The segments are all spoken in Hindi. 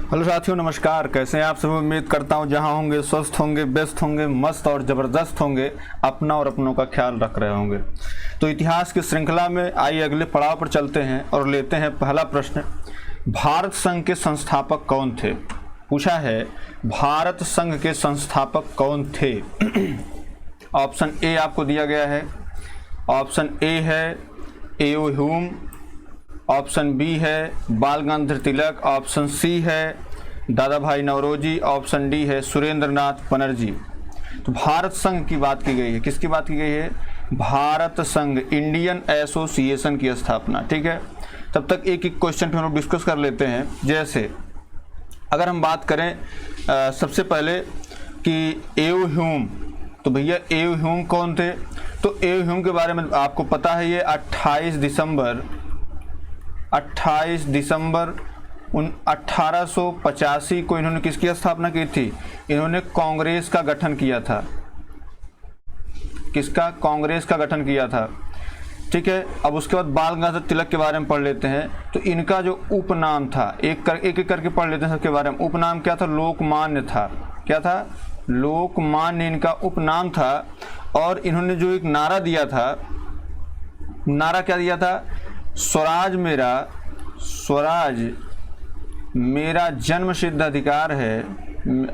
हेलो साथियों, नमस्कार। कैसे हैं आप सब? उम्मीद करता हूं जहां होंगे स्वस्थ होंगे, व्यस्त होंगे, मस्त और ज़बरदस्त होंगे, अपना और अपनों का ख्याल रख रहे होंगे। तो इतिहास की श्रृंखला में आइए अगले पड़ाव पर चलते हैं और लेते हैं पहला प्रश्न। भारत संघ के संस्थापक कौन थे? पूछा है भारत संघ के संस्थापक कौन थे। ऑप्शन ए आपको दिया गया है। ऑप्शन ए है ए.ओ. ह्यूम, ऑप्शन बी है बाल गंगाधर तिलक, ऑप्शन सी है दादा भाई नौरोजी, ऑप्शन डी है सुरेंद्र नाथ बनर्जी। तो भारत संघ की बात की गई है। किसकी बात की गई है? भारत संघ, इंडियन एसोसिएशन की स्थापना। ठीक है, तब तक एक एक क्वेश्चन पे हम लोग डिस्कस कर लेते हैं। जैसे अगर हम बात करें सबसे पहले कि ए.ओ. ह्यूम, तो भैया ए.ओ. ह्यूम कौन थे? तो ए.ओ. ह्यूम के बारे में आपको पता है, ये 28 दिसंबर 1885 को इन्होंने किसकी स्थापना की थी? इन्होंने कांग्रेस का गठन किया था। किसका? कांग्रेस का गठन किया था। ठीक है, अब उसके बाद बाल गंगाधर तिलक के बारे में पढ़ लेते हैं। तो इनका जो उपनाम था, एक करके पढ़ लेते हैं सबके बारे में। उपनाम क्या था? लोकमान्य था। क्या था? लोकमान्य इनका उपनाम था। और इन्होंने जो एक नारा दिया था, नारा क्या दिया था? स्वराज मेरा जन्म सिद्ध अधिकार है।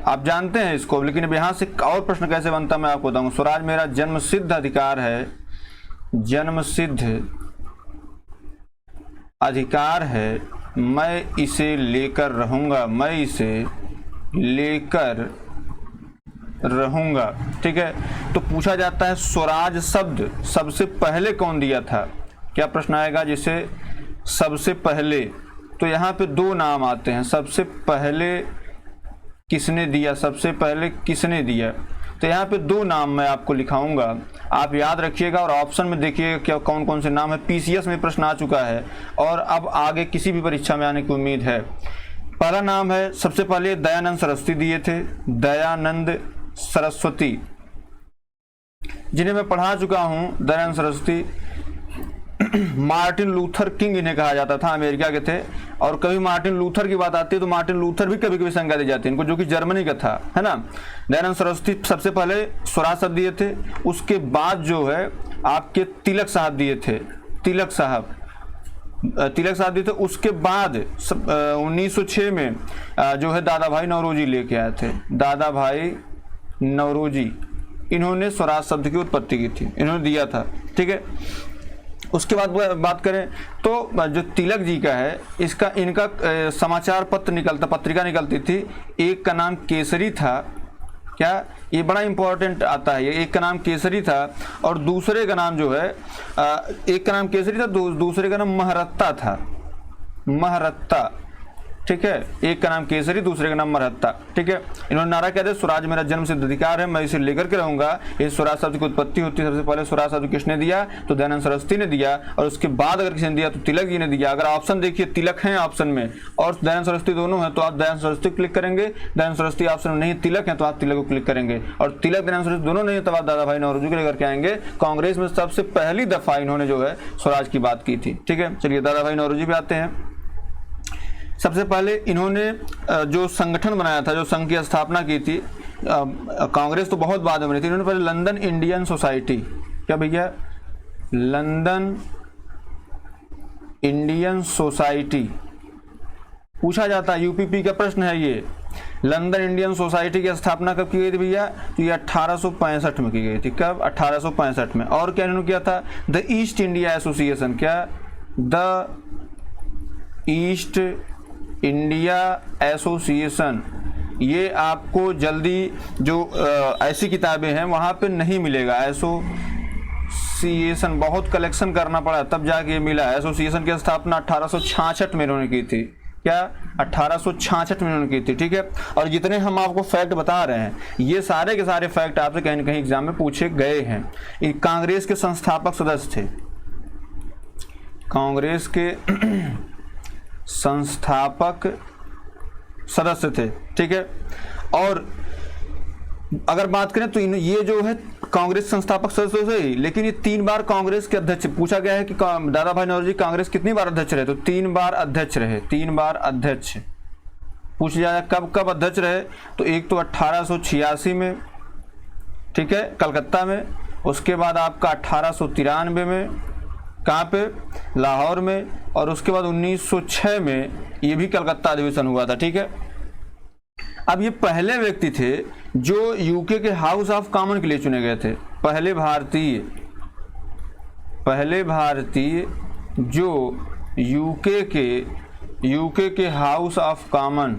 आप जानते हैं इसको, लेकिन अब यहाँ से और प्रश्न कैसे बनता मैं आपको बताऊंगा। स्वराज मेरा जन्म सिद्ध अधिकार है, जन्म सिद्ध अधिकार है, मैं इसे लेकर रहूंगा, मैं इसे लेकर रहूंगा। ठीक है, तो पूछा जाता है स्वराज शब्द सबसे पहले कौन दिया था? क्या प्रश्न आएगा जिसे सबसे पहले? तो यहाँ पे दो नाम आते हैं। सबसे पहले किसने दिया? सबसे पहले किसने दिया? तो यहाँ पे दो नाम मैं आपको लिखाऊंगा, आप याद रखिएगा और ऑप्शन में देखिएगा क्या कौन कौन से नाम है। पीसीएस में प्रश्न आ चुका है और अब आगे किसी भी परीक्षा में आने की उम्मीद है। पहला नाम है, सबसे पहले दयानंद सरस्वती दिए थे। दयानंद सरस्वती, जिन्हें मैं पढ़ा चुका हूँ। Dayanand Saraswati Martin Luther king इन्हें कहा जाता था, अमेरिका के थे। और कभी मार्टिन लूथर की बात आती है तो मार्टिन लूथर भी कभी कभी संज्ञा दी जाती है इनको, जो कि जर्मनी का था, है ना। दयानंद सरस्वती सबसे पहले स्वराज शब्द दिए थे। उसके बाद जो है आपके तिलक साहब दिए थे। तिलक साहब दिए थे। उसके बाद 1906 में जो है दादा भाई नौरोजी लेके आए थे। दादा भाई नौरोजी, इन्होंने स्वराज शब्द की उत्पत्ति की थी, इन्होंने दिया था। ठीक है, उसके बाद बात करें तो जो तिलक जी का है, इनका समाचार पत्र पत्रिका निकलती थी। एक का नाम केसरी था। क्या? ये बड़ा इंपॉर्टेंट आता है। ये एक का नाम केसरी था और दूसरे का नाम जो है एक का नाम केसरी था, दूसरे का नाम महरत्ता था। महरत्ता, ठीक है। एक का नाम केसरी, दूसरे का नाम मरहत्ता। ठीक है, इन्होंने नारा क्या दिया? स्वराज मेरा जन्म सिद्ध अधिकार है, मैं इसे लेकर के रहूंगा। इस स्वराज शब्द की उत्पत्ति होती है। सबसे पहले स्वराज शब्द किसने दिया? तो दयानंद सरस्वती ने दिया। और उसके बाद अगर किसी ने दिया तो तिलक जी ने दिया। अगर ऑप्शन देखिए, तिलक है ऑप्शन में और दयानंद सरस्वती दोनों है, तो आप दयानंद सरस्वती क्लिक करेंगे। दयानंद सरस्वती ऑप्शन में नहीं, तिलक है, तो आप तिलक को क्लिक करेंगे। और तिलक दयानंद सरस्वती दोनों नहीं, तब आप दादा भाई नौरोजी को लेकर के आएंगे। कांग्रेस में सबसे पहली दफा इन्होंने जो है स्वराज की बात की थी। ठीक है, चलिए दादा भाई नौरोजी पे आते हैं। सबसे पहले इन्होंने जो संगठन बनाया था, जो संघ की स्थापना की थी, कांग्रेस तो बहुत बाद में बनी थी। इन्होंने पहले लंदन इंडियन सोसाइटी, क्या भैया? लंदन इंडियन सोसाइटी पूछा जाता है, यूपीपी का प्रश्न है ये। लंदन इंडियन सोसाइटी की स्थापना कब की गई थी भैया? तो ये 1865 में की गई थी। कब? 1865 में। और क्या इन्होंने किया था? The East India Association. क्या? The East India Association. ये आपको जल्दी जो ऐसी किताबें हैं वहाँ पे नहीं मिलेगा। एसोसिएशन बहुत कलेक्शन करना पड़ा तब जाके ये मिला। एसोसिएशन की स्थापना 1866 में इन्होंने की थी। क्या? 1866 में इन्होंने की थी। ठीक है, और जितने हम आपको फैक्ट बता रहे हैं, ये सारे के सारे फैक्ट आपसे कहीं ना कहीं एग्जाम में पूछे गए हैं। ये कांग्रेस के संस्थापक सदस्य थे। कांग्रेस के संस्थापक सदस्य थे। ठीक है, और अगर बात करें तो ये जो है कांग्रेस संस्थापक सदस्य से ही, लेकिन ये 3 बार कांग्रेस के अध्यक्ष। पूछा गया है कि दादा भाई नौरोजी कांग्रेस कितनी बार अध्यक्ष रहे? तो 3 बार अध्यक्ष रहे। 3 बार अध्यक्ष। पूछ जाए कब कब अध्यक्ष रहे, तो एक तो 1886 में, ठीक है, कलकत्ता में, उसके बाद आपका 1893 में, कहाँ पे, लाहौर में, और उसके बाद 1906 में ये भी कलकत्ता अधिवेशन हुआ था, ठीक है। अब ये पहले व्यक्ति थे जो यूके के हाउस ऑफ कॉमन के लिए चुने गए थे, पहले भारतीय जो यूके के हाउस ऑफ कॉमन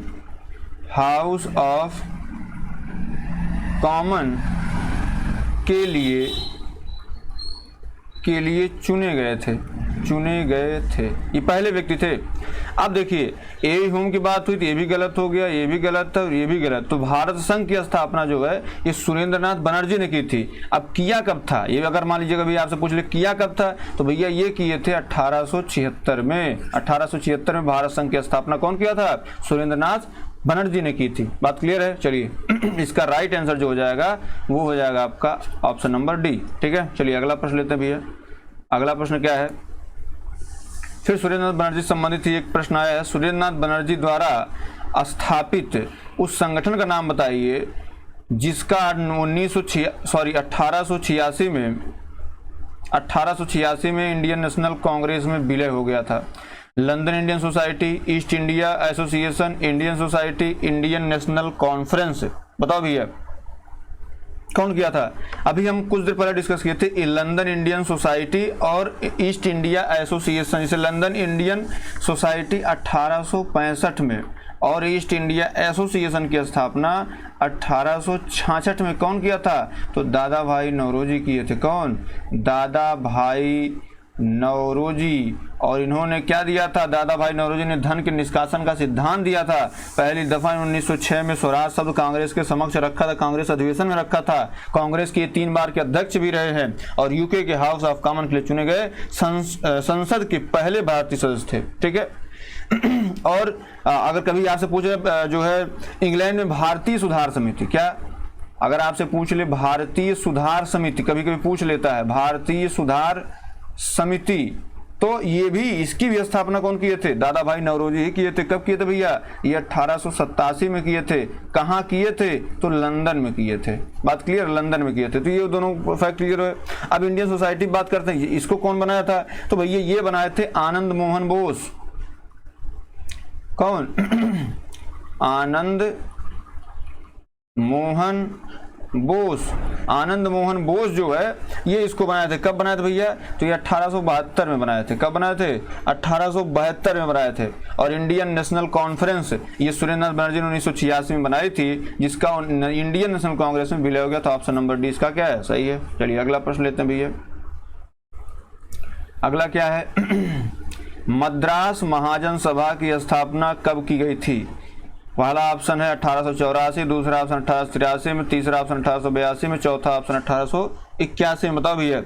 के लिए चुने गए थे, ये पहले व्यक्ति थे। अब देखिए ए होम की बात हुई तो ये भी गलत हो गया, ये भी गलत था और ये भी गलत। तो भारत संघ की स्थापना जो है ये सुरेंद्रनाथ बनर्जी ने की थी। अब किया कब था, ये अगर मान लीजिए कभी आपसे पूछ ले किया कब था, तो भैया ये किए थे 1876 में। 1876 में भारत संघ की स्थापना कौन किया था, सुरेंद्रनाथ बनर्जी ने की थी। बात क्लियर है। चलिए इसका राइट आंसर जो हो जाएगा वो हो जाएगा आपका ऑप्शन नंबर डी, ठीक है। चलिए अगला प्रश्न लेते हैं भैया। अगला प्रश्न क्या है, फिर सुरेंद्रनाथ बनर्जी से संबंधित ही एक प्रश्न आया है। सुरेंद्रनाथ बनर्जी द्वारा स्थापित उस संगठन का नाम बताइए जिसका 1886 में इंडियन नेशनल कांग्रेस में विलय हो गया था। London Indian society, east India association, Indian society, Indian national conference. बताओ भैया कौन किया था। अभी हम कुछ देर पहले डिस्कस किए थे लंदन इंडियन सोसाइटी और ईस्ट इंडिया एसोसिएशन। जैसे लंदन इंडियन सोसाइटी 1865 में और ईस्ट इंडिया एसोसिएशन की स्थापना 1866 में कौन किया था, तो दादा भाई नौरोजी किए थे। कौन, दादा भाई नौरोजी। और इन्होंने क्या दिया था, दादा भाई नौरोजी ने धन के निष्कासन का सिद्धांत दिया था। पहली दफा 1906 में स्वराज शब्द कांग्रेस के समक्ष रखा था, कांग्रेस अधिवेशन में रखा था। कांग्रेस के 3 बार के अध्यक्ष भी रहे हैं और यूके के हाउस ऑफ कॉमन के लिए चुने गए संसद के पहले भारतीय सदस्य थे, ठीक है। और अगर कभी आपसे पूछे जो है इंग्लैंड में भारतीय सुधार समिति, क्या अगर आपसे पूछ ले भारतीय सुधार समिति, कभी कभी पूछ लेता है भारतीय सुधार समिति, तो ये भी इसकी भी स्थापना कौन किए थे, दादा भाई नौरोजी ही किए थे। कब किए थे भैया, ये 1887 में किए थे। कहाँ किए थे, तो लंदन में किए थे। बात क्लियर, लंदन में किए थे। तो ये दोनों फैक्ट क्लियर है। अब इंडियन सोसाइटी बात करते हैं, इसको कौन बनाया था, तो भैया ये बनाए थे आनंद मोहन बोस। कौन, आनंद मोहन बोस। आनंद मोहन बोस जो है ये इसको बनाए थे। कब बनाए थे भैया, तो ये 1872 में बनाए थे। कब बनाए थे, 1872 में बनाए थे। और इंडियन नेशनल कॉन्फ्रेंस ये सुरेंद्रनाथ बनर्जी ने 1986 में बनाई थी, जिसका इंडियन नेशनल कांग्रेस में विलय हो गया। तो ऑप्शन नंबर डी इसका क्या है, सही है। चलिए अगला प्रश्न लेते हैं भैया। अगला क्या है, मद्रास महाजन सभा की स्थापना कब की गई थी। पहला ऑप्शन है 1884, दूसरा ऑप्शन 1883 में, तीसरा ऑप्शन 1882 में, चौथा ऑप्शन 1881 में। बताओ भैया।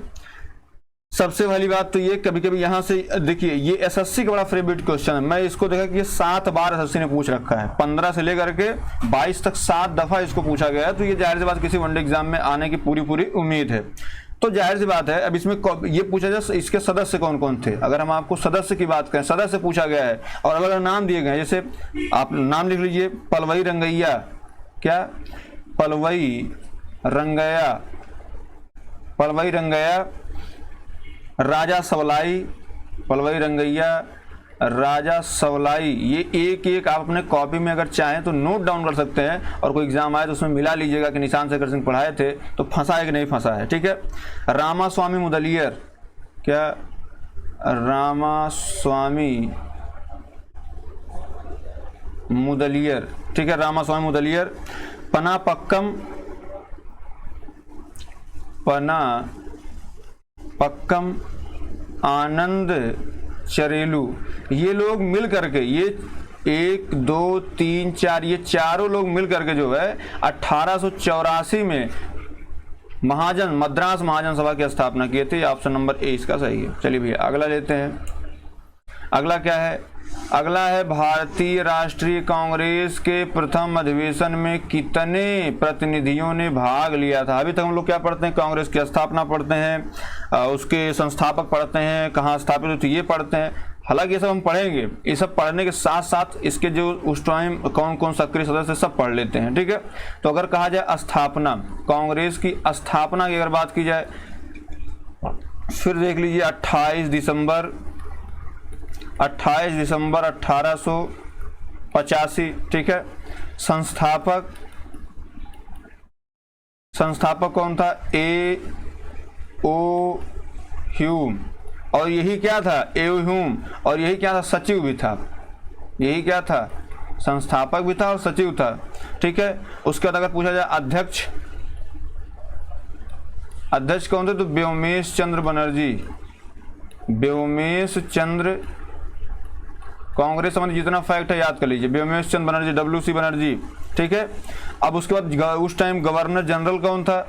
सबसे पहली बात तो ये कभी कभी यहाँ से देखिए ये एसएससी का बड़ा फेवरेट क्वेश्चन है। मैं इसको देखा कि ये 7 बार एसएससी ने पूछ रखा है, 15 से लेकर के 22 तक 7 दफा इसको पूछा गया है। तो ये जाहिर सी बात किसी वनडे एग्जाम में आने की पूरी उम्मीद है। तो जाहिर सी बात है अब इसमें ये पूछा जाए इसके सदस्य कौन कौन थे। अगर हम आपको सदस्य की बात करें, सदस्य पूछा गया है और अलग अलग नाम दिए गए हैं। जैसे आप नाम लिख लीजिए, पलवई रंगैया, क्या, पलवई रंगैया, राजा सवलाई, पलवई रंगैया, राजा सवलाई। ये एक एक आप अपने कॉपी में अगर चाहें तो नोट डाउन कर सकते हैं और कोई एग्जाम आए तो उसमें मिला लीजिएगा कि निशान शेखर सिंह पढ़ाए थे तो फंसा है कि नहीं फंसा है, ठीक है। रामास्वामी मुदलियर, क्या, रामास्वामी मुदलियर, ठीक है, रामास्वामी मुदलियर। पनापक्कम आनंद चरेलू। ये लोग मिल करके, ये 1 2 3 4 ये चारों लोग मिल करके जो है 1884 में मद्रास महाजन सभा की स्थापना किए थे। ऑप्शन नंबर ए इसका सही है। चलिए भैया अगला लेते हैं। अगला क्या है, अगला है भारतीय राष्ट्रीय कांग्रेस के प्रथम अधिवेशन में कितने प्रतिनिधियों ने भाग लिया था। अभी तक हम लोग क्या पढ़ते हैं, कांग्रेस की स्थापना पढ़ते हैं, उसके संस्थापक पढ़ते हैं, कहाँ स्थापित हुई थी ये पढ़ते हैं। हालांकि ये सब हम पढ़ेंगे, ये सब पढ़ने के साथ साथ इसके जो उस टाइम कौन कौन सक्रिय सदस्य सब पढ़ लेते हैं, ठीक है। तो अगर कहा जाए स्थापना, कांग्रेस की स्थापना की अगर बात की जाए, फिर देख लीजिए 28 दिसंबर 1885, ठीक है। संस्थापक कौन था? A.O. ह्यूम। और यही क्या था? A.O. ह्यूम। और यही क्या था? सचिव भी था। यही क्या था? संस्थापक भी था और सचिव था, ठीक है। उसके बाद अगर पूछा जाए अध्यक्ष कौन थे? तो व्योमेश चंद्र बनर्जी। व्योमेश चंद्र, कांग्रेस संबंधी जितना फैक्ट है याद कर लीजिए, व्योमेश चंद्र बनर्जी, WC बनर्जी, ठीक है। अब उसके बाद उस टाइम गवर्नर जनरल कौन था?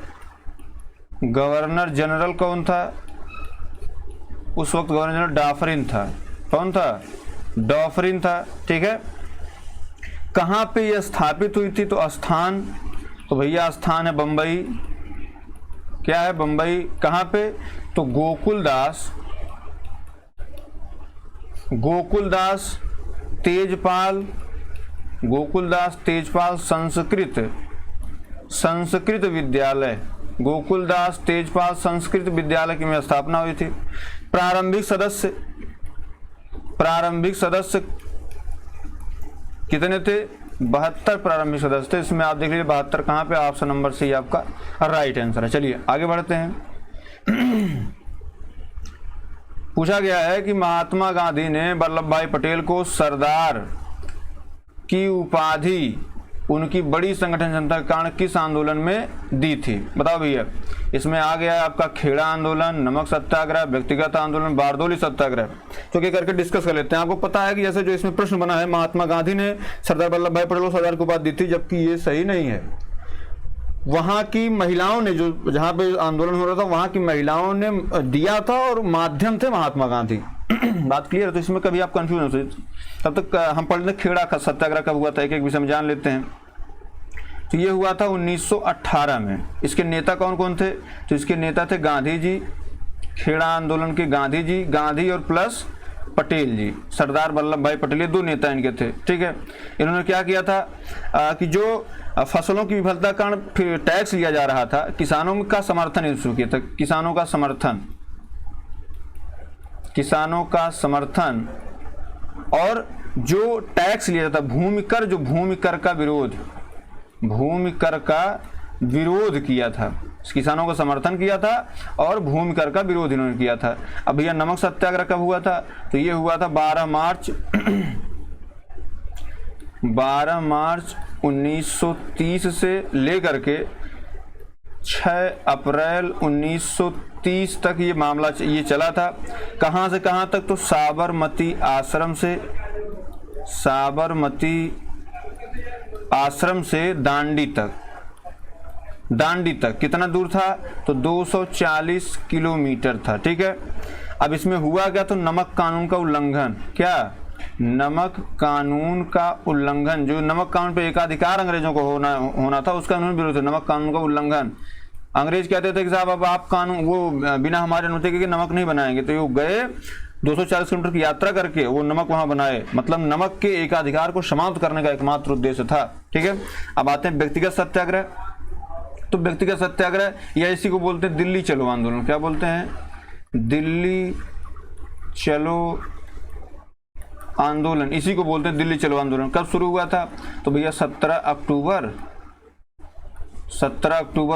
गवर्नर जनरल कौन था? उस वक्त गवर्नर जनरल डॉफरिन था। कौन था? डॉफरिन था, ठीक है। कहाँ पे यह स्थापित हुई थी? तो स्थान, तो भैया स्थान है बम्बई। क्या है? बम्बई। कहाँ पे? तो गोकुलदास तेजपाल संस्कृत विद्यालय, गोकुलदास तेजपाल संस्कृत विद्यालय की में स्थापना हुई थी। प्रारंभिक सदस्य कितने थे? 72 प्रारंभिक सदस्य थे। इसमें आप देख लीजिए 72 कहाँ पे? ऑप्शन नंबर सी आपका राइट आंसर है। चलिए आगे बढ़ते हैं। पूछा गया है कि महात्मा गांधी ने वल्लभ भाई पटेल को सरदार की उपाधि उनकी बड़ी संगठन जनता के कारण किस आंदोलन में दी थी? बताओ भैया। इसमें आ गया है आपका खेड़ा आंदोलन, नमक सत्याग्रह, व्यक्तिगत आंदोलन, बारदोली सत्याग्रह। तो क्या करके डिस्कस कर लेते हैं। आपको पता है कि जैसे जो इसमें प्रश्न बना है, महात्मा गांधी ने सरदार वल्लभ भाई पटेल को सरदार की उपाधि दी थी, जबकि ये सही नहीं है। वहां की महिलाओं ने, जो जहां पे आंदोलन हो रहा था, वहां की महिलाओं ने दिया था और माध्यम थे महात्मा गांधी। बात क्लियर है? तो इसमें कभी आप कंफ्यूज हो सकते। तब तक हम पढ़ लेते खेड़ा का सत्याग्रह कब हुआ था, एक एक विषय में जान लेते हैं। तो ये हुआ था 1918 में। इसके नेता कौन कौन थे? तो इसके नेता थे गांधी जी, खेड़ा आंदोलन के गांधी जी, गांधी और प्लस पटेल जी, सरदार वल्लभ भाई पटेल, ये दो नेता इनके थे, ठीक है। इन्होंने क्या किया था कि जो फसलों की विफलता कारण फिर टैक्स लिया जा रहा था, किसानों का समर्थन शुरू किया था। किसानों का समर्थन और जो टैक्स लिया जाता, भूमि कर का विरोध किया था। किसानों का समर्थन किया था और भूमि कर का विरोध इन्होंने किया था। अब भैया नमक सत्याग्रह कब हुआ था? तो ये हुआ था 12 मार्च 1930 से लेकर के 6 अप्रैल 1930 तक ये मामला ये चला था। कहाँ से कहाँ तक? तो साबरमती आश्रम से दांडी तक कितना दूर था? तो 240 किलोमीटर था, ठीक है। अब इसमें हुआ क्या? तो नमक कानून का उल्लंघन। क्या? नमक कानून का उल्लंघन। जो नमक कानून पे एकाधिकार अंग्रेजों को होना था, उसका उन्होंने विरोध है। नमक कानून का उल्लंघन। अंग्रेज कहते थे कि साहब अब आप कानून वो बिना हमारे अनुमति के नमक नहीं बनाएंगे, तो वो गए 240 किलोमीटर की यात्रा करके वो नमक वहां बनाए। मतलब नमक के एकाधिकार को समाप्त करने का एकमात्र उद्देश्य था, ठीक है। अब आते हैं व्यक्तिगत सत्याग्रह। तो व्यक्तिगत सत्याग्रह या इसी को बोलते हैं दिल्ली चलो आंदोलन। क्या बोलते हैं? दिल्ली चलो आंदोलन, इसी को बोलते हैं दिल्ली चलो आंदोलन। कब शुरू हुआ था? तो भैया 17 अक्टूबर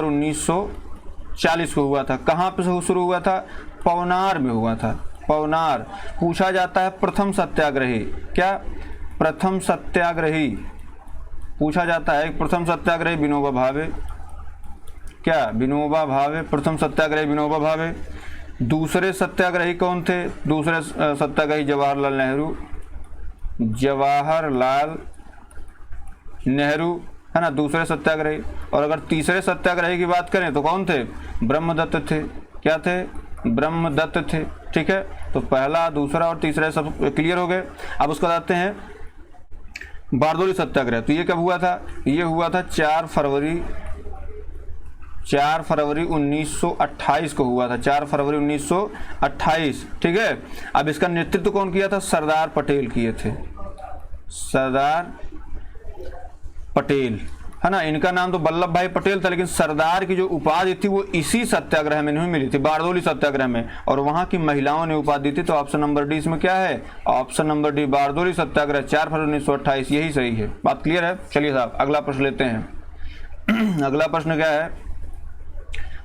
1940 को हुआ था। कहाँ पे शुरू हुआ था? पवनार में हुआ था। पवनार। पूछा जाता है प्रथम सत्याग्रही। क्या? प्रथम सत्याग्रही पूछा जाता है। प्रथम सत्याग्रही विनोबा भावे। क्या? विनोबा भावे। प्रथम सत्याग्रही विनोबा भावे। दूसरे सत्याग्रही कौन थे? दूसरे सत्याग्रही जवाहरलाल नेहरू, है ना, दूसरे सत्याग्रही। और अगर तीसरे सत्याग्रही की बात करें तो कौन थे? ब्रह्मदत्त थे। क्या थे? ब्रह्मदत्त थे, ठीक है। तो पहला, दूसरा और तीसरा सब क्लियर हो गए। अब उसको बताते हैं बारदोली सत्याग्रह। तो ये कब हुआ था? ये हुआ था 4 4 फरवरी 1928 को हुआ था, 4 फरवरी 1928। ठीक है, अब इसका नेतृत्व कौन किया था? सरदार पटेल किए थे, सरदार पटेल, है ना। इनका नाम तो वल्लभ भाई पटेल था, लेकिन सरदार की जो उपाधि थी वो इसी सत्याग्रह में इन्हें मिली थी, बारडोली सत्याग्रह में, और वहां की महिलाओं ने उपाधि दी थी। तो ऑप्शन नंबर डी इसमें क्या है? ऑप्शन नंबर डी, बारडोली सत्याग्रह 4 फरवरी 1928, यही सही है। बात क्लियर है? चलिए साहब अगला प्रश्न लेते हैं। अगला प्रश्न क्या है?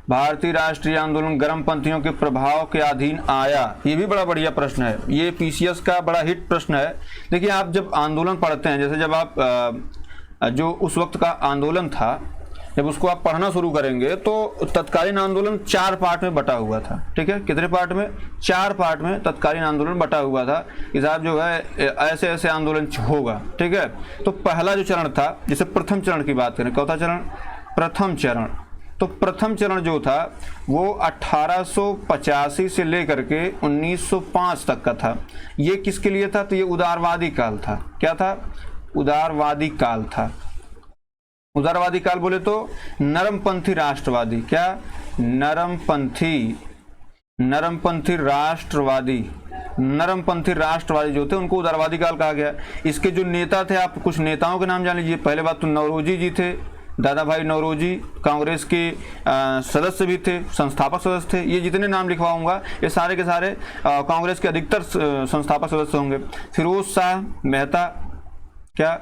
भारतीय राष्ट्रीय आंदोलन गर्मपंथियों के प्रभाव के अधीन आया। ये भी बड़ा बढ़िया प्रश्न है, ये पीसीएस का बड़ा हिट प्रश्न है। देखिए, आप जब आंदोलन पढ़ते हैं, जैसे जब आप जो उस वक्त का आंदोलन था, जब उसको आप पढ़ना शुरू करेंगे तो तत्कालीन आंदोलन 4 पार्ट में बटा हुआ था। ठीक है, कितने पार्ट में? 4 पार्ट में तत्कालीन आंदोलन बटा हुआ था कि साहब जो है ऐसे ऐसे आंदोलन होगा। ठीक है, तो पहला जो चरण था, जैसे प्रथम चरण की बात करें, कौन सा चरण? प्रथम चरण। तो प्रथम चरण जो था वो 1885 से लेकर के 1905 तक का था। ये किसके लिए था? तो ये उदारवादी काल था। क्या था? उदारवादी काल था। उदारवादी काल बोले तो नरमपंथी राष्ट्रवादी, क्या? नरमपंथी राष्ट्रवादी, नरमपंथी राष्ट्रवादी जो थे उनको उदारवादी काल कहा गया। इसके जो नेता थे, आप कुछ नेताओं के नाम जान लीजिए। पहले बात तो नौरोजी जी थे, दादा भाई नौरोजी, कांग्रेस के सदस्य भी थे, संस्थापक सदस्य थे। ये जितने नाम लिखवाऊंगा ये सारे के सारे कांग्रेस के अधिकतर संस्थापक सदस्य होंगे। फिरोज शाह मेहता, क्या?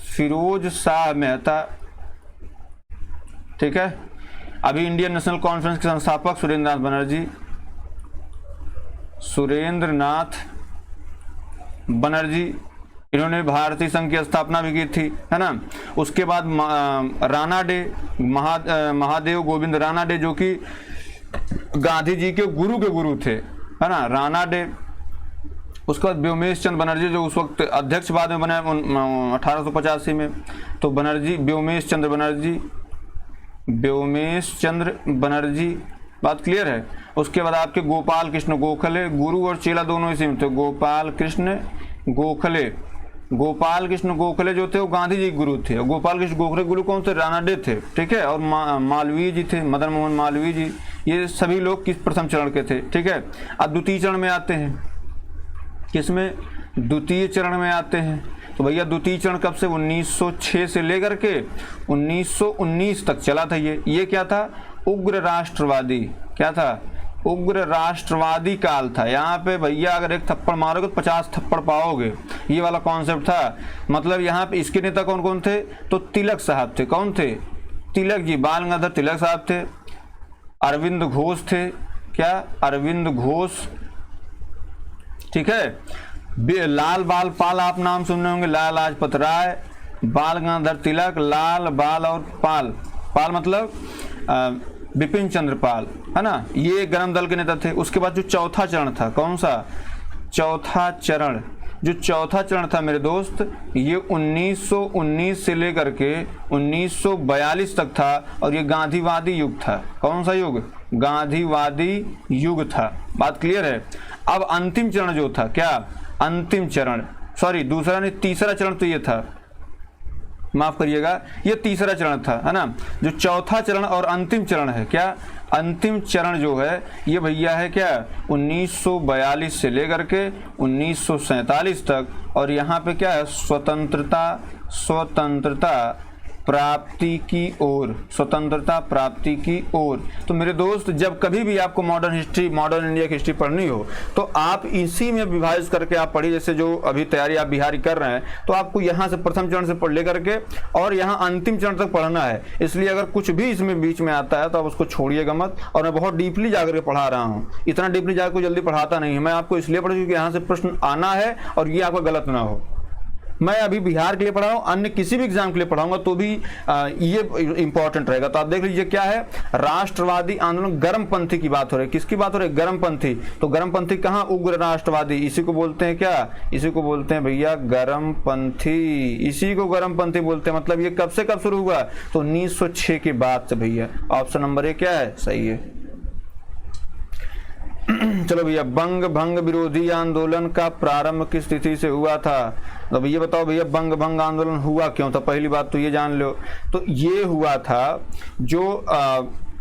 फिरोज शाह मेहता। ठीक है, अभी इंडियन नेशनल कॉन्फ्रेंस के संस्थापक सुरेंद्रनाथ बनर्जी, इन्होंने भारतीय संघ की स्थापना भी की थी, है ना। उसके बाद राणा डे, महादेव गोविंद राणा डे, जो कि गांधी जी के गुरु थे, है ना, राणा डे। उसके बाद व्योमेश चंद्र बनर्जी, जो उस वक्त अध्यक्ष बाद में बने 1885 में। तो बनर्जी, व्योमेश चंद्र बनर्जी, बात क्लियर है। उसके बाद आपके गोपाल कृष्ण गोखले, गुरु और चेला दोनों इसी में थे। गोपाल कृष्ण गोखले जो थे वो गांधी जी के गुरु थे। गोपाल कृष्ण गोखले गुरु कौन थे? राणा डे थे। ठीक है, और मालवीय जी थे, मदन मोहन मालवीय जी। ये सभी लोग किस प्रथम चरण के थे। ठीक है, अब द्वितीय चरण में आते हैं। किसमें? द्वितीय चरण में आते हैं। तो भैया द्वितीय चरण कब से? 1906 से लेकर के 1919 तक चला था। ये क्या था? उग्र राष्ट्रवादी। क्या था? उग्र राष्ट्रवादी काल था। यहाँ पे भैया अगर एक थप्पड़ मारोगे तो 50 थप्पड़ पाओगे, ये वाला कॉन्सेप्ट था। मतलब यहाँ पे इसके नेता कौन कौन थे? तो तिलक साहब थे। कौन थे? तिलक जी, बाल गंगाधर तिलक साहब थे। अरविंद घोष थे। क्या? अरविंद घोष। ठीक है, लाल बाल पाल आप नाम सुनने होंगे, लाला लाजपत राय, बाल गंगाधर तिलक, लाल बाल और पाल, पाल मतलब बिपिन चंद्र पाल, है ना। ये गरम दल के नेता थे। उसके बाद जो चौथा चरण था, कौन सा? चौथा चरण। जो चौथा चरण था मेरे दोस्त, ये 1919 से लेकर के 1942 तक था, और ये गांधीवादी युग था। कौन सा युग? गांधीवादी युग था। बात क्लियर है। अब अंतिम चरण जो था, क्या? अंतिम चरण, सॉरी दूसरा नहीं, तीसरा चरण तो ये था, माफ करिएगा, ये तीसरा चरण था, है ना। जो चौथा चरण और अंतिम चरण है, क्या? अंतिम चरण जो है ये भैया है क्या? 1942 से लेकर के 1947 तक। और यहाँ पे क्या है? स्वतंत्रता प्राप्ति की ओर, स्वतंत्रता प्राप्ति की ओर। तो मेरे दोस्त, जब कभी भी आपको मॉडर्न इंडिया की हिस्ट्री पढ़नी हो तो आप इसी में विभाजित करके आप पढ़िए। जैसे जो अभी तैयारी आप बिहारी कर रहे हैं, तो आपको यहाँ से प्रथम चरण से पढ़ ले करके और यहाँ अंतिम चरण तक पढ़ना है। इसलिए अगर कुछ भी इसमें बीच में आता है तो आप उसको छोड़िएगा मत। और मैं बहुत डीपली जाकर के पढ़ा रहा हूँ, इतना डीपली जाकर कोई जल्दी पढ़ाता नहीं है। मैं आपको इसलिए पढ़ा क्योंकि यहाँ से प्रश्न आना है और ये आपका गलत ना हो। मैं अभी बिहार के लिए पढ़ा रहा हूँ, अन्य किसी भी एग्जाम के लिए पढ़ाऊंगा तो भी ये इंपॉर्टेंट रहेगा। तो आप देख लीजिए क्या है, राष्ट्रवादी आंदोलन गर्मपंथी की बात हो रही है। किसकी बात हो रही है? गर्मपंथी। तो गर्मपंथी कहाँ? उग्र राष्ट्रवादी। इसी को बोलते हैं क्या? इसी को बोलते हैं भैया गर्मपंथी। इसी को गर्मपंथी बोलते हैं। मतलब ये कब से कब शुरू हुआ? तो 1906 के बाद से भैया। ऑप्शन नंबर ए क्या है? सही है। चलो भैया, बंग भंग विरोधी आंदोलन का प्रारंभ किस तिथि से हुआ था? तो भैया बताओ भैया, बंग भंग आंदोलन हुआ क्यों था? पहली बात तो ये जान लो। तो ये हुआ था जो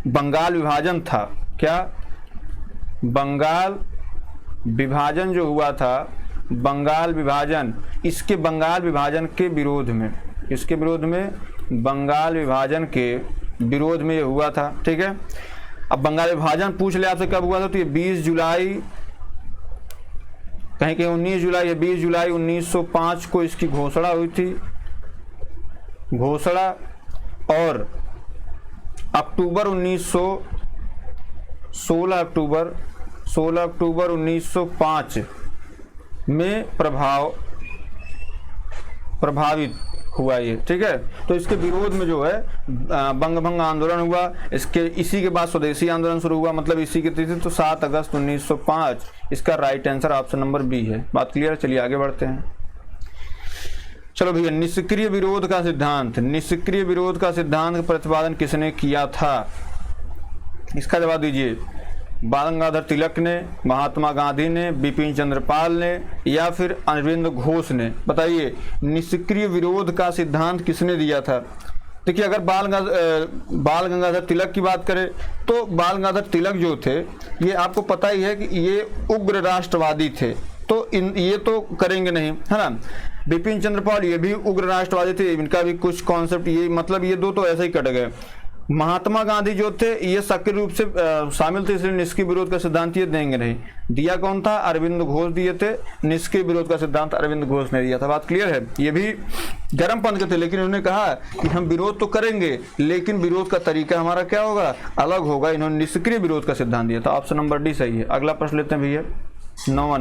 बंगाल विभाजन था। क्या? बंगाल विभाजन जो हुआ था, बंगाल विभाजन, इसके बंगाल विभाजन के विरोध में, इसके विरोध में, बंगाल विभाजन के विरोध में ये हुआ था। ठीक है। अब बंगाल विभाजन पूछ ले आपसे कब हुआ था, तो ये 20 जुलाई, कहीं कहीं 19 जुलाई या 20 जुलाई 1905 को इसकी घोषणा हुई थी, घोषणा। और अक्टूबर 16 अक्टूबर 1905 में प्रभावित हुआ ये। ठीक है। तो इसके विरोध में जो है बंग भंग आंदोलन हुआ। इसी के बाद स्वदेशी आंदोलन शुरू हुआ, मतलब इसी की तिथि तो 7 अगस्त 1905। इसका right answer option number B है। बात क्लियर है? चलिए आगे बढ़ते हैं। चलो भैया, निष्क्रिय विरोध का सिद्धांत, निष्क्रिय विरोध का सिद्धांत का प्रतिपादन किसने किया था? इसका जवाब दीजिए। बाल गंगाधर तिलक ने, महात्मा गांधी ने, बिपिन चंद्र पाल ने, या फिर अरविंद घोष ने? बताइए, निष्क्रिय विरोध का सिद्धांत किसने दिया था? देखिए, अगर बाल गंगाधर तिलक की बात करें तो बाल गंगाधर तिलक जो थे, ये आपको पता ही है कि ये उग्र राष्ट्रवादी थे, तो ये तो करेंगे नहीं, है ना। बिपिन चंद्र पाल ये भी उग्र राष्ट्रवादी थे, इनका भी कुछ कॉन्सेप्ट, ये मतलब ये दो तो ऐसे ही कट गए। महात्मा गांधी जो थे ये सक्रिय रूप से शामिल थे, इसलिए निष्क्रिय विरोध का सिद्धांत ये देंगे नहीं। दिया कौन था? अरविंद घोष दिए थे। निष्क्रिय विरोध का सिद्धांत अरविंद घोष ने दिया था। बात क्लियर है? ये भी गर्म पंथ के थे, लेकिन उन्होंने कहा कि हम विरोध तो करेंगे, लेकिन विरोध का तरीका हमारा क्या होगा? अलग होगा। इन्होंने निष्क्रिय विरोध का सिद्धांत दिया था। ऑप्शन नंबर डी सही है। अगला प्रश्न लेते हैं भैया, 9वां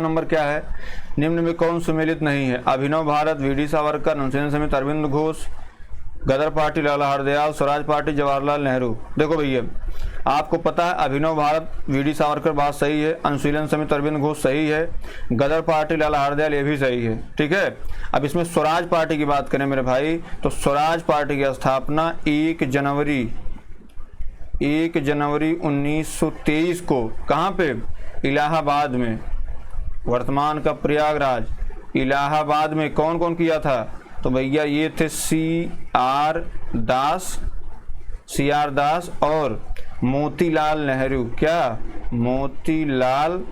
नंबर क्या है? निम्न में कौन सुमेलित नहीं है? अभिनव भारत, वी.डी. सावरकर, अनुशीलन समिति अरविंद घोष, गदर पार्टी लाला हरदयाल, स्वराज पार्टी जवाहरलाल नेहरू। देखो भैया, आपको पता है अभिनव भारत वी.डी. सावरकर बात सही है, अनुशीलन समिति अरविंद घोष सही है, गदर पार्टी लाला हरदयाल ये भी सही है। ठीक है। अब इसमें स्वराज पार्टी की बात करें मेरे भाई, तो स्वराज पार्टी की स्थापना 1 जनवरी 1923 को कहाँ पे? इलाहाबाद में, वर्तमान का प्रयागराज, इलाहाबाद में कौन कौन किया था? तो भैया ये थे सी.आर. दास और मोतीलाल नेहरू। क्या? मोतीलाल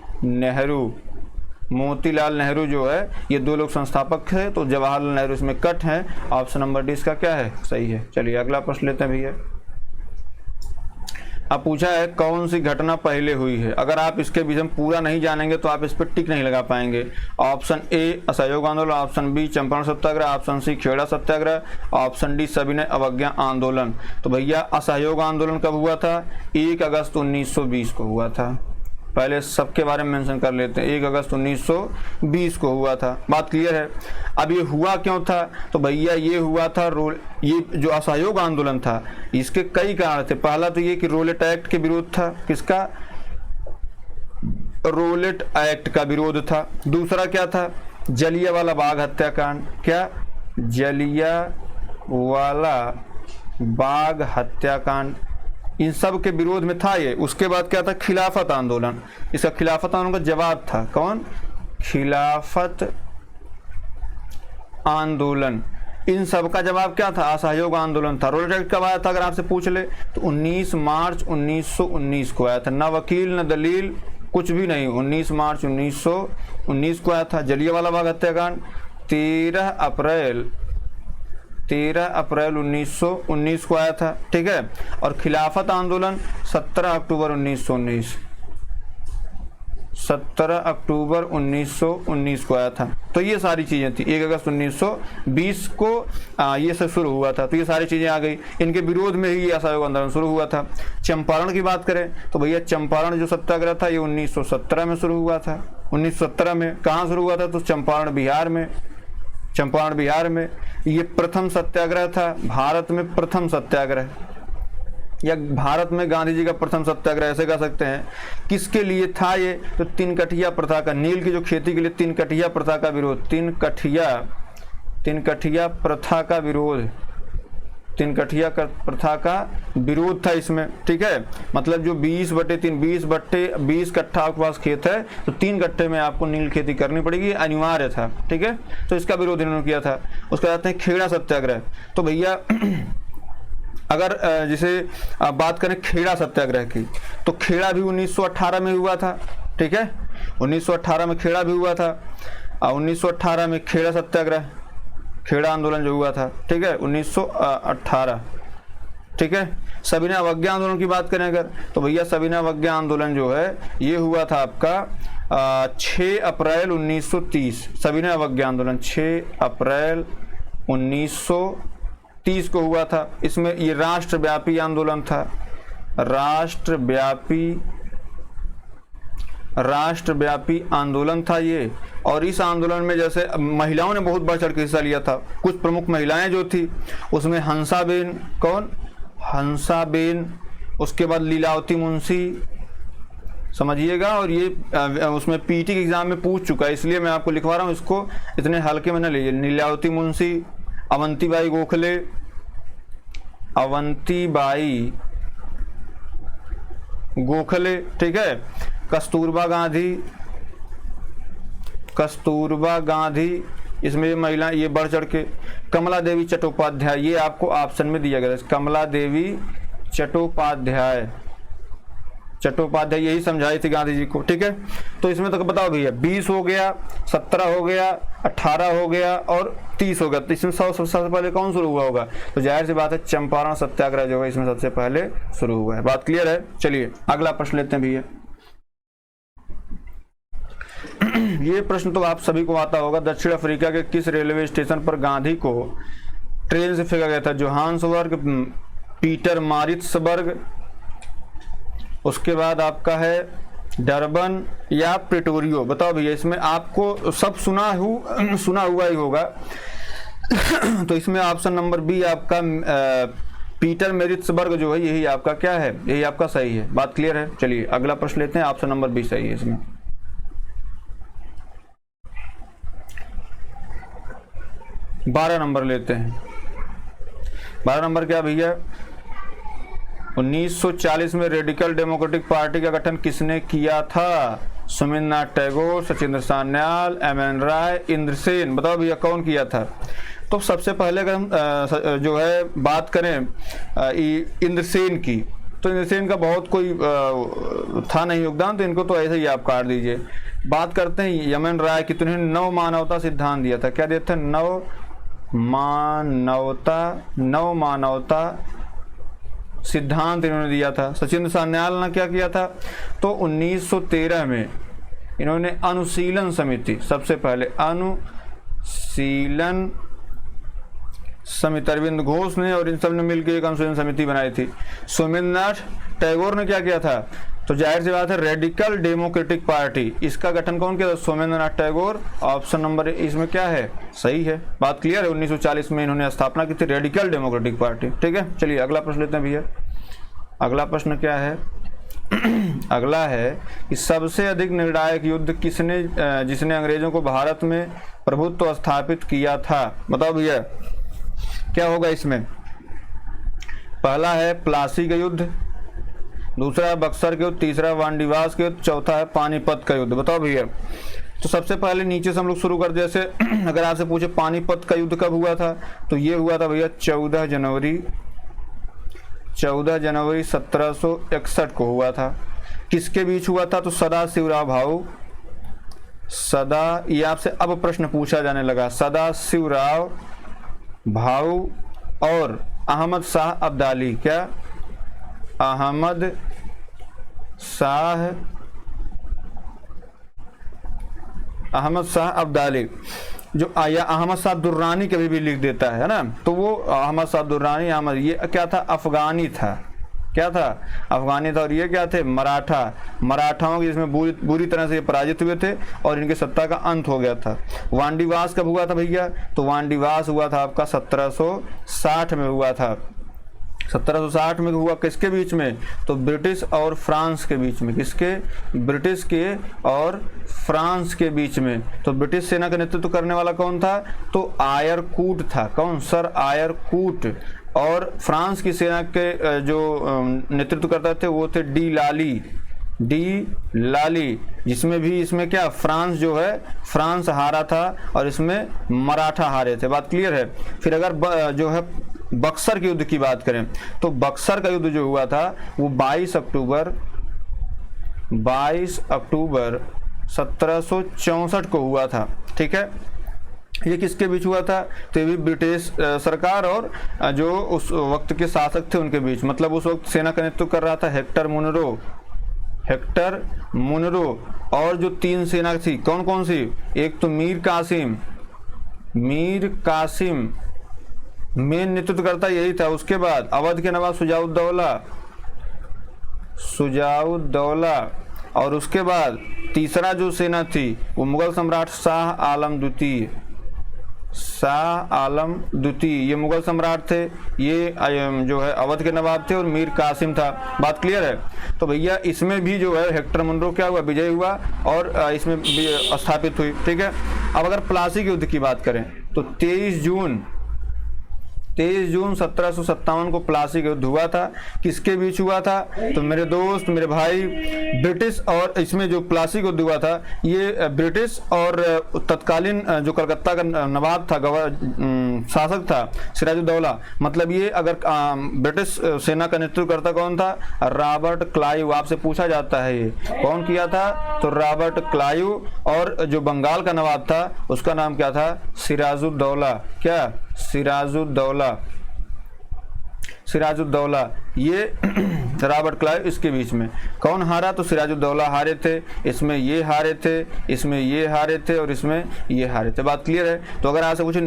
नेहरू जो है, ये दो लोग संस्थापक है, तो जवाहरलाल नेहरू इसमें कट है। ऑप्शन नंबर डी इसका क्या है? सही है। चलिए अगला प्रश्न लेते हैं भैया। अब पूछा है कौन सी घटना पहले हुई है? अगर आप इसके बीच में पूरा नहीं जानेंगे तो आप इस पर टिक नहीं लगा पाएंगे। ऑप्शन ए असहयोग आंदोलन, ऑप्शन बी चंपारण सत्याग्रह, ऑप्शन सी खेड़ा सत्याग्रह, ऑप्शन डी सविनय अवज्ञा आंदोलन। तो भैया असहयोग आंदोलन कब हुआ था? 1 अगस्त 1920 को हुआ था। पहले सबके बारे में मेंशन कर लेते हैं। 1 अगस्त 1920 को हुआ था। बात क्लियर है? अब ये हुआ क्यों था? तो भैया ये हुआ था ये जो असहयोग आंदोलन था, इसके कई कारण थे। पहला तो ये कि रोलेट एक्ट के विरोध था। किसका? रोलेट एक्ट का विरोध था। दूसरा क्या था? जलियांवाला बाग हत्याकांड। क्या? जलियांवाला बाग हत्याकांड, इन सब के विरोध में था ये। उसके बाद क्या था? खिलाफत आंदोलन। इसका खिलाफत आंदोलन का जवाब था कौन? खिलाफत आंदोलन। इन सब का जवाब क्या था? असहयोग आंदोलन था। रोलेट एक्ट कब आया था अगर आपसे पूछ ले तो 19 मार्च 1919 को आया था। न वकील न दलील कुछ भी नहीं, 19 मार्च 1919 को आया था। जलियांवाला बाग हत्याकांड 13 अप्रैल 1919 को आया था। ठीक है। और खिलाफत आंदोलन 17 अक्टूबर 1919 को आया था। तो ये सारी चीजें थी। 1 अगस्त 1920 को ये सब शुरू हुआ था। तो ये सारी चीजें आ गई। इनके विरोध में ही ये असहयोग आंदोलन शुरू हुआ था। चंपारण की बात करें तो भैया चंपारण जो सत्याग्रह था ये 1917 में शुरू हुआ था। 1917 में कहाँ शुरू हुआ था? तो चंपारण बिहार में ये प्रथम सत्याग्रह था। भारत में प्रथम सत्याग्रह, या भारत में गांधी जी का प्रथम सत्याग्रह ऐसे कह सकते हैं। किसके लिए था ये? तो तीन कठिया प्रथा का, नील की जो खेती के लिए तीन कठिया प्रथा का विरोध, तीन कठिया प्रथा का विरोध, तीन कठिया प्रथा का विरोध था इसमें। ठीक है। मतलब जो 20 कट्ठा आपके पास खेत है तो 3 कट्ठे में आपको नील खेती करनी पड़ेगी, अनिवार्य था। ठीक है। तो इसका विरोध इन्होंने किया था। उसके बाद हैं खेड़ा सत्याग्रह। तो भैया अगर जैसे बात करें खेड़ा सत्याग्रह की, तो खेड़ा भी 1918 में हुआ था, ठीक है, 1918 में खेड़ा भी हुआ था। 1918 में खेड़ा सत्याग्रह, खेड़ा आंदोलन जो हुआ था, ठीक है, 1918, ठीक है। सविनय अवज्ञा आंदोलन की बात करें अगर, तो भैया सविनय अवज्ञा आंदोलन जो है ये हुआ था आपका 6 अप्रैल 1930। सविनय अवज्ञा आंदोलन 6 अप्रैल 1930 को हुआ था। इसमें ये राष्ट्रव्यापी आंदोलन था, राष्ट्रव्यापी आंदोलन था ये। और इस आंदोलन में जैसे महिलाओं ने बहुत बढ़ चढ़ के हिस्सा लिया था। कुछ प्रमुख महिलाएं जो थी उसमें हंसाबेन, कौन, हंसाबेन, उसके बाद लीलावती मुंशी, समझिएगा। और ये उसमें पीटी के एग्जाम में पूछ चुका है, इसलिए मैं आपको लिखवा रहा हूँ, इसको इतने हल्के में न लीजिए। लीलावती मुंशी, अवंतीबाई गोखले, अवंतीबाई गोखले, ठीक है, कस्तूरबा गांधी, इसमें ये महिला ये बढ़ चढ़ के, कमला देवी चट्टोपाध्याय, ये आपको ऑप्शन में दिया गया है, कमला देवी चट्टोपाध्याय यही समझाई थी गांधी जी को, ठीक है। तो इसमें तो बताओ भैया 20 हो गया, 17 हो गया, 18 हो गया और 30 हो गया। तो इसमें सबसे पहले कौन शुरू हुआ होगा? तो जाहिर सी बात है चंपारण सत्याग्रह जो है इसमें सबसे पहले शुरू हुआ है। बात क्लियर है? चलिए अगला प्रश्न लेते हैं भैया। ये प्रश्न तो आप सभी को आता होगा। दक्षिण अफ्रीका के किस रेलवे स्टेशन पर गांधी को ट्रेन से फेंका गया था? जोहान्सबर्ग, पीटरमारित्सबर्ग, उसके बाद आपका है डरबन या प्रिटोरियो। बताओ भैया, इसमें आपको सब सुना हुआ ही होगा। तो इसमें ऑप्शन नंबर बी आपका पीटरमारित्सबर्ग जो है यही आपका क्या है, यही आपका सही है। बात क्लियर है? चलिए अगला प्रश्न लेते हैं। ऑप्शन नंबर बी सही है इसमें। 12 नंबर लेते हैं। 12 नंबर क्या भैया? 1940 में रेडिकल डेमोक्रेटिक पार्टी का गठन किसने किया था? सुमिन्द्रनाथ टैगोर, सचिंद्र सान्याल, एम.एन. राय, इंद्रसेन। बताओ भैया कौन किया था? तो सबसे पहले अगर हम जो है बात करें इंद्रसेन की, तो इंद्रसेन का बहुत कोई था नहीं योगदान, तो इनको तो ऐसे ही आप काट दीजिए। बात करते हैं एम.एन. राय की, तो इन्होंने नव मानवता सिद्धांत दिया था। क्या दिया था? नव मानवता सिद्धांत इन्होंने दिया था। सचिंद्र सान्याल ने क्या किया था? तो 1913 में इन्होंने अनुशीलन समिति, सबसे पहले अनुशीलन समिति, अरविंद घोष ने और इन सब ने मिलकर एक अनुशीलन समिति बनाई थी। सुमिन्द्रनाथ टैगोर ने क्या किया था? तो जाहिर सी बात है रेडिकल डेमोक्रेटिक पार्टी, इसका गठन कौन किया था? सुमिन्द्रनाथ टैगोर। ऑप्शन नंबर इसमें क्या है? सही है। बात क्लियर है? 1940 में इन्होंने स्थापना की थी रेडिकल डेमोक्रेटिक पार्टी, ठीक है। चलिए अगला प्रश्न लेते हैं भैया। अगला प्रश्न क्या है? अगला है कि सबसे अधिक निर्णायक युद्ध किसने जिसने अंग्रेजों को भारत में प्रभुत्व स्थापित किया था? बताओ भैया क्या होगा इसमें? पहला है प्लासी का युद्ध, दूसरा बक्सर के युद्ध, तीसरा वांडीवास के युद्ध, चौथा है पानीपत का युद्ध। बताओ भैया। तो सबसे पहले नीचे से हम लोग शुरू कर, जैसे अगर आपसे पूछे पानीपत का युद्ध कब हुआ था, तो ये हुआ था भैया 14 जनवरी 1761 को हुआ था। किसके बीच हुआ था? तो सदाशिवराव भाऊ, ये आपसे अब प्रश्न पूछा जाने लगा, सदाशिवराव भाऊ और अहमद शाह अब्दाली। क्या? अहमद शाह अब्दाली, जो या अहमद शाह दुर्रानी कभी भी लिख देता है ना, तो वो अहमद शाह दुर्रानी, अहमद, ये क्या था? अफगानी था। क्या था? अफगानी था। और ये क्या थे? मराठाओं की इसमें बुरी तरह से ये पराजित हुए थे और इनकी सत्ता का अंत हो गया था। वांडीवास कब हुआ था भैया? तो वांडीवास हुआ था आपका 1760 में हुआ था। 1760 में हुआ। किसके बीच में? तो ब्रिटिश और फ्रांस के बीच में। किसके? ब्रिटिश के और फ्रांस के बीच में। तो ब्रिटिश सेना का नेतृत्व करने वाला कौन था? तो आयरकूट था। कौन? Sir Eyre Coote. और फ्रांस की सेना के जो नेतृत्व करते थे वो थे डी लाली, जिसमें भी इसमें क्या फ्रांस जो है फ्रांस हारा था और इसमें मराठा हारे थे। बात क्लियर है? फिर अगर जो है बक्सर के युद्ध की बात करें तो बक्सर का युद्ध जो हुआ था वो 22 अक्टूबर 1764 को हुआ था। ठीक है, ये किसके बीच हुआ था? तो ये भी ब्रिटिश सरकार और जो उस वक्त के शासक थे उनके बीच, मतलब उस वक्त सेना का नेतृत्व कर रहा था हेक्टर मुनरो और जो 3 सेना थी कौन कौन सी? एक तो मीर कासिम मेन नेतृत्व करता यही था। उसके बाद अवध के नवाब सुजाउद्दौला और उसके बाद तीसरा जो सेना थी वो मुगल सम्राट शाह आलम द्वितीय, ये मुगल सम्राट थे, ये जो है अवध के नवाब थे और मीर कासिम था। बात क्लियर है? तो भैया इसमें भी जो है हेक्टर मुनरो क्या हुआ? विजय हुआ और इसमें स्थापित हुई। ठीक है, अब अगर प्लासी के युद्ध की बात करें तो 23 जून 1757 को प्लासी का युद्ध हुआ था। किसके बीच हुआ था? तो मेरे दोस्त, मेरे भाई, ब्रिटिश और इसमें जो प्लासी का युद्ध हुआ था ये ब्रिटिश और तत्कालीन जो कलकत्ता का नवाब था, शासक था सिराजुद्दौला, मतलब ये अगर ब्रिटिश सेना का नेतृत्व करता कौन था? Robert Clive. आपसे पूछा जाता है ये कौन किया था? तो रॉबर्ट क्लाइव। और जो बंगाल का नवाब था उसका नाम क्या था? सिराजुद्दौला। क्या? सिराजुद्दौला। ये रॉबर्ट क्लाइव, इसके बीच में कौन हारा? तो सिराजुद्दौला हारे थे, इसमें ये हारे थे, इसमें ये हारे थे और इसमें ये हारे थे। बात क्लियर है? तो अगर आपसे पूछे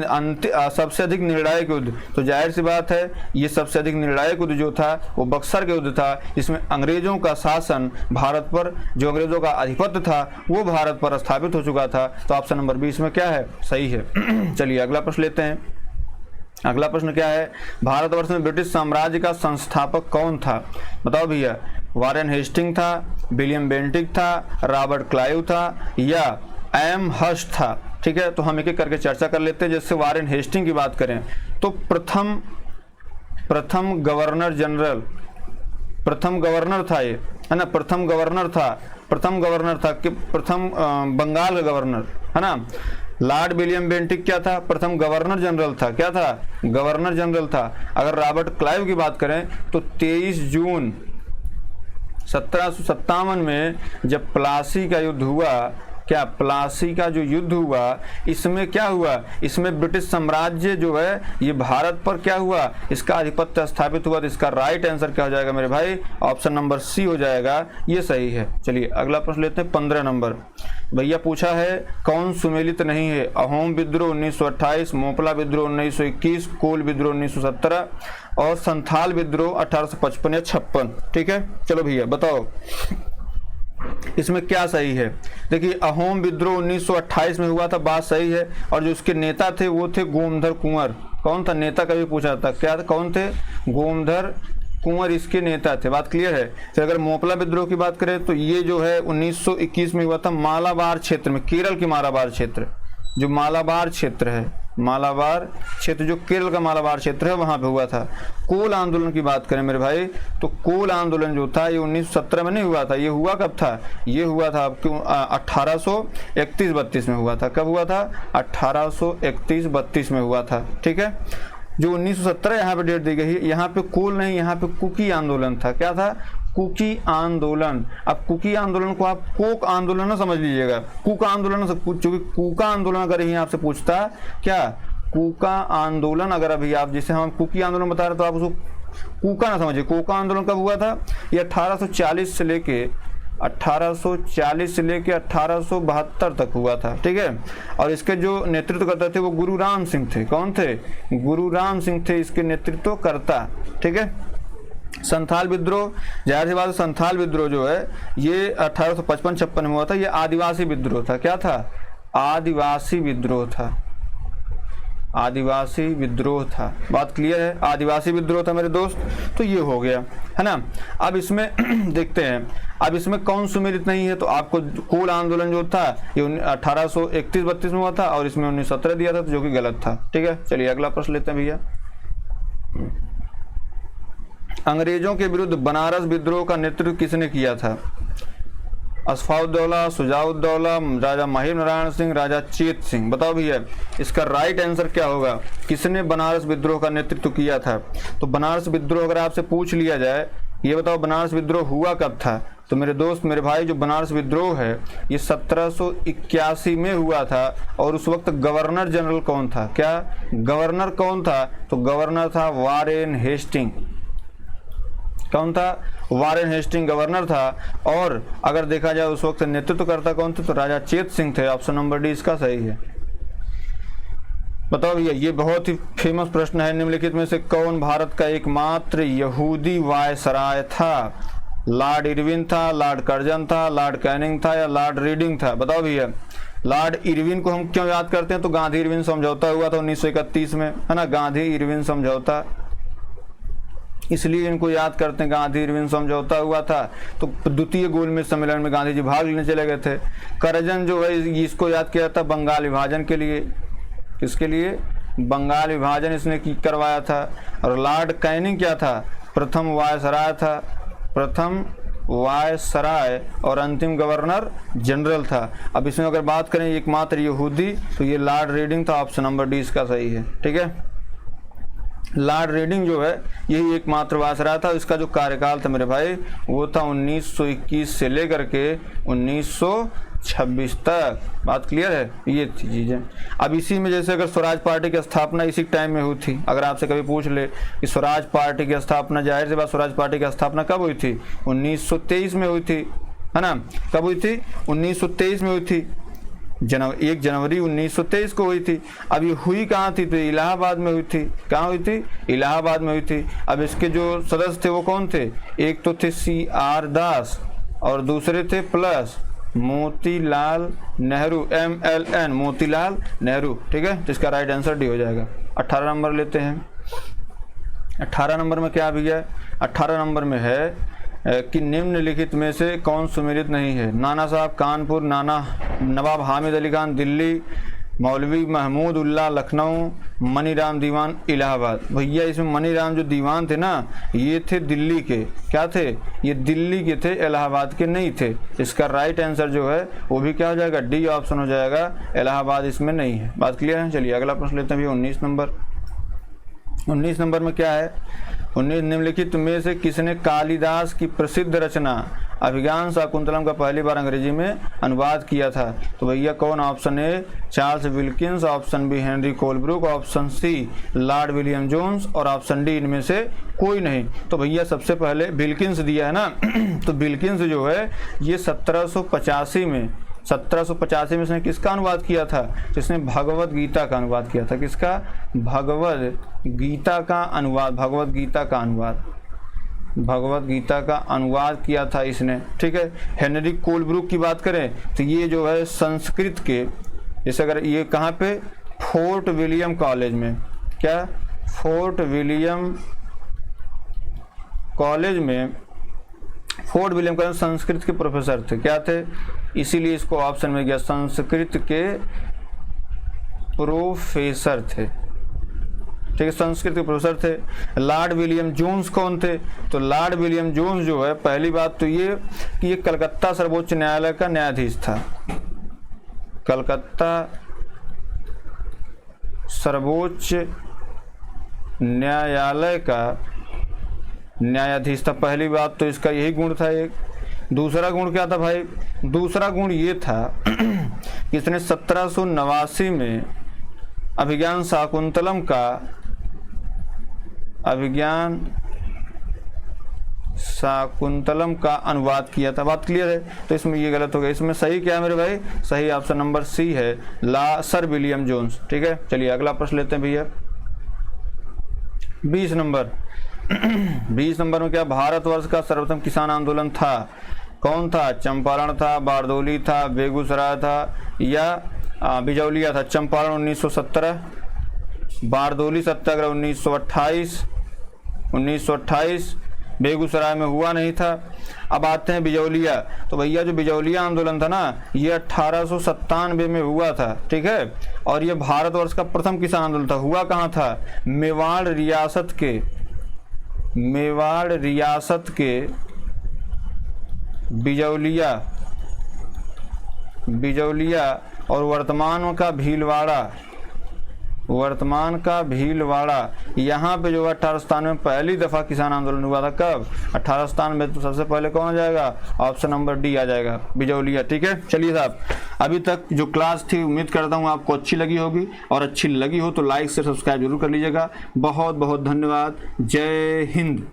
सबसे अधिक निर्णायक युद्ध, तो जाहिर सी बात है ये सबसे अधिक निर्णायक युद्ध जो था वो बक्सर का युद्ध था, जिसमें अंग्रेजों का शासन भारत पर, जो अंग्रेजों का आधिपत्य था वो भारत पर स्थापित हो चुका था। तो ऑप्शन नंबर 20 में क्या है? सही है। चलिए अगला प्रश्न लेते हैं। अगला प्रश्न क्या है? भारतवर्ष में ब्रिटिश साम्राज्य का संस्थापक कौन था? बताओ भैया। वारेन हेस्टिंग था, विलियम बेंटिक था, रॉबर्ट क्लाइव था या एम हर्स्ट था? ठीक है, तो हम एक एक करके चर्चा कर लेते हैं। जैसे वारेन हेस्टिंग की बात करें तो प्रथम गवर्नर था ये, है ना? प्रथम गवर्नर था कि प्रथम बंगाल का गवर्नर, है ना? लॉर्ड विलियम बेंटिक क्या था? प्रथम गवर्नर जनरल था। क्या था? गवर्नर जनरल था। अगर रॉबर्ट क्लाइव की बात करें तो 23 जून 1757 में जब प्लासी का युद्ध हुआ, क्या प्लासी का जो युद्ध हुआ इसमें क्या हुआ? इसमें ब्रिटिश साम्राज्य जो है ये भारत पर क्या हुआ? इसका आधिपत्य स्थापित हुआ। तो इसका राइट आंसर क्या हो जाएगा मेरे भाई? ऑप्शन नंबर सी हो जाएगा, ये सही है। चलिए अगला प्रश्न लेते हैं। 15 नंबर भैया पूछा है कौन सुमेलित नहीं है? अहोम विद्रोह 1928, मोपला विद्रोह 1921, कोल विद्रोह 1917 और संथाल विद्रोह 1855 या 56। ठीक है, चलो भैया बताओ इसमें क्या सही है? देखिए अहोम विद्रोह 1928 में हुआ था, बात सही है। और जो उसके नेता थे वो थे गोमधर कुंवर। कौन था नेता? कभी पूछा था क्या? कौन थे? गोमधर कुंवर इसके नेता थे। बात क्लियर है? फिर अगर मोपला विद्रोह की बात करें तो ये जो है 1921 में हुआ था मालाबार क्षेत्र में, केरल के मालाबार क्षेत्र, जो मालाबार क्षेत्र है, मालाबार क्षेत्र जो केरल का मालाबार क्षेत्र है वहां पे हुआ था। कोल आंदोलन की बात करें मेरे भाई तो कोल आंदोलन जो था ये 1917 में नहीं हुआ था। ये हुआ कब था? ये हुआ था 1831-32 में हुआ था। कब हुआ था? 1831-32 में हुआ था। ठीक है, जो 1917 यहाँ पे डेट दी गई है, यहाँ पे कोल नहीं, यहाँ पे कुकी आंदोलन था। क्या था? कुकी आंदोलन। अब कुकी आंदोलन को आप कोक आंदोलन ना समझ लीजिएगा, कुका आंदोलन ना, क्योंकि कुका आंदोलन अगर यही आपसे पूछता क्या कुका आंदोलन, अगर अभी आप जैसे हम कुकी आंदोलन बता रहे तो आप उसको कुका ना समझिए। कुका आंदोलन कब हुआ था? ये 1840 से लेके 1872 तक हुआ था। ठीक है, और इसके जो नेतृत्व करता थे वो गुरु राम सिंह थे। कौन थे? गुरु राम सिंह थे इसके नेतृत्व करता। ठीक है, संथाल विद्रोह, जाहिर सी बात है संथाल विद्रोह जो है ये 1855-56 में हुआ था। ये आदिवासी विद्रोह था। क्या था? आदिवासी विद्रोह था। आदिवासी विद्रोह था। बात क्लियर है? आदिवासी विद्रोह था मेरे दोस्त। तो ये हो गया, है ना? अब इसमें देखते हैं, अब इसमें कौन सुमेलित नहीं है? तो आपको कोल आंदोलन जो था ये 1831-32 में हुआ था और इसमें 1917 दिया था, तो जो कि गलत था। ठीक है, चलिए अगला प्रश्न लेते हैं भैया। अंग्रेजों के विरुद्ध बनारस विद्रोह का नेतृत्व किसने किया था? असफाउद्दौला, शुजाउद्दौला, राजा महिम नारायण सिंह, राजा चेत सिंह। बताओ भैया इसका राइट आंसर क्या होगा, किसने बनारस विद्रोह का नेतृत्व किया था। तो बनारस विद्रोह अगर आपसे पूछ लिया जाए, ये बताओ बनारस विद्रोह हुआ कब था, तो मेरे दोस्त मेरे भाई जो बनारस विद्रोह है ये 1781 में हुआ था। और उस वक्त गवर्नर जनरल कौन था, क्या गवर्नर कौन था, तो गवर्नर था वारेन हेस्टिंग। कौन था, वारेन हेस्टिंग गवर्नर था। और अगर देखा जाए उस वक्त नेतृत्वकर्ता कौन थे, तो राजा चेत सिंह थे। ऑप्शन नंबर डी इसका सही है। बताओ भैया ये बहुत ही फेमस प्रश्न है, निम्नलिखित में से कौन भारत का एकमात्र यहूदी वायसराय था। लॉर्ड इरविन था, लॉर्ड कर्जन था, लॉर्ड कैनिंग था या लॉर्ड रीडिंग था। बताओ भैया लॉर्ड इरविन को हम क्यों याद करते हैं, तो गांधी इरविन समझौता हुआ था 1931 में, है ना, गांधी इरविन समझौता, इसलिए इनको याद करते हैं। गांधी इरविन समझौता हुआ था तो द्वितीय गोलमेज सम्मेलन में गांधी जी भाग लेने चले गए थे। करजन जो है इसको याद किया था बंगाल विभाजन के लिए, किसके लिए, बंगाल विभाजन इसने करवाया था। और लॉर्ड कैनिंग क्या था, प्रथम वायसराय था, प्रथम वायसराय और अंतिम गवर्नर जनरल था। अब इसमें अगर बात करें एकमात्र यहूदी, तो ये लॉर्ड रीडिंग था। ऑप्शन नंबर डी इसका सही है। ठीक है, लॉर्ड रीडिंग जो है यही एकमात्र वायसराय था। इसका जो कार्यकाल था मेरे भाई वो था 1921 से लेकर के 1926 तक। बात क्लियर है, ये थी चीज़ें। अब इसी में जैसे अगर स्वराज पार्टी की स्थापना इसी टाइम में हुई थी, अगर आपसे कभी पूछ ले कि स्वराज पार्टी की स्थापना, जाहिर सी बात स्वराज पार्टी की स्थापना कब हुई थी, 1923 में हुई थी, है ना। कब हुई थी, 1923 में हुई थी, 1 जनवरी 1923 को हुई थी। अब ये हुई कहाँ थी, तो इलाहाबाद में हुई थी। कहाँ हुई थी, इलाहाबाद में हुई थी। अब इसके जो सदस्य थे वो कौन थे, एक तो थे CR दास और दूसरे थे प्लस मोतीलाल नेहरू, MLN, मोतीलाल नेहरू। ठीक है, जिसका राइट आंसर डी हो जाएगा। 18 नंबर लेते हैं। 18 नंबर में क्या भैया, 18 नंबर में है कि निम्नलिखित में से कौन सुमेलित नहीं है। नाना साहब कानपुर, नवाब हामिद अली खान दिल्ली, मौलवी महमूद उल्लाह लखनऊ, मनीराम दीवान इलाहाबाद। भैया इसमें मनीराम जो दीवान थे ना ये थे दिल्ली के, क्या थे, ये दिल्ली के थे, इलाहाबाद के नहीं थे। इसका राइट आंसर जो है वो भी क्या हो जाएगा, डी ऑप्शन हो जाएगा, इलाहाबाद इसमें नहीं है। बात क्लियर है। चलिए अगला प्रश्न लेते हैं भैया 19 नंबर। 19 नंबर में क्या है, 19 निम्नलिखित में से किसने कालिदास की प्रसिद्ध रचना अभिज्ञान शाकुंतलम का पहली बार अंग्रेजी में अनुवाद किया था। तो भैया कौन, option A Charles Wilkins, option B Henry Colebrooke, option C Lord William Jones और ऑप्शन डी इनमें से कोई नहीं। तो भैया सबसे पहले विल्किंस दिया है ना तो विल्किंस जो है ये 1785 में इसने किसका अनुवाद किया था, जिसने भगवत गीता का अनुवाद किया था। किसका, भगवत गीता का अनुवाद, भगवत गीता का अनुवाद किया था इसने। ठीक है, हेनरी कोलब्रुक की बात करें तो ये जो है संस्कृत के, जैसे अगर ये कहाँ पे, फोर्ट विलियम कॉलेज में, क्या फोर्ट विलियम कॉलेज में संस्कृत के प्रोफेसर थे, क्या थे, इसीलिए इसको ऑप्शन में गया, संस्कृत के प्रोफेसर थे। ठीक है, संस्कृत के प्रोफेसर थे। लॉर्ड विलियम जोन्स कौन थे, तो लॉर्ड विलियम जोन्स जो है पहली बात तो ये कि ये कलकत्ता सर्वोच्च न्यायालय का न्यायाधीश था। कलकत्ता सर्वोच्च न्यायालय का न्यायाधीश था। पहली बात तो इसका यही गुण था एक। दूसरा गुण क्या था भाई, दूसरा गुण ये था कि इसने 1789 में अभिज्ञान शाकुंतलम का अनुवाद किया था। बात क्लियर है। तो इसमें ये गलत हो गया। इसमें सही क्या है मेरे भाई, सही ऑप्शन नंबर सी है, सर विलियम जोन्स। ठीक है, चलिए अगला प्रश्न लेते हैं भैया 20 नंबर। 20 नंबर में क्या, भारतवर्ष का सर्वप्रथम किसान आंदोलन था, कौन था, चंपारण था, बारदौली था, बेगूसराय था या बिजौलिया था। चंपारण 1917, बारदौली सत्याग्रह 1928, बेगूसराय में हुआ नहीं था। अब आते हैं बिजौलिया। तो भैया जो बिजौलिया आंदोलन था ना ये 1897 में हुआ था। ठीक है, और ये भारतवर्ष का प्रथम किसान आंदोलन था। हुआ कहाँ था, मेवाड़ रियासत के बिजौलिया बिजौलिया और वर्तमान का भीलवाड़ा, वर्तमान का भीलवाड़ा। यहाँ पे जो 1897 में पहली दफ़ा किसान आंदोलन हुआ था। कब? 1897 तो सबसे पहले कौन आ जाएगा? ऑप्शन नंबर डी आ जाएगा, बिजौलिया। ठीक है, चलिए साहब, अभी तक जो क्लास थी उम्मीद करता हूँ आपको अच्छी लगी होगी, और अच्छी लगी हो तो लाइक से सब्सक्राइब जरूर कर लीजिएगा। बहुत बहुत धन्यवाद। जय हिंद।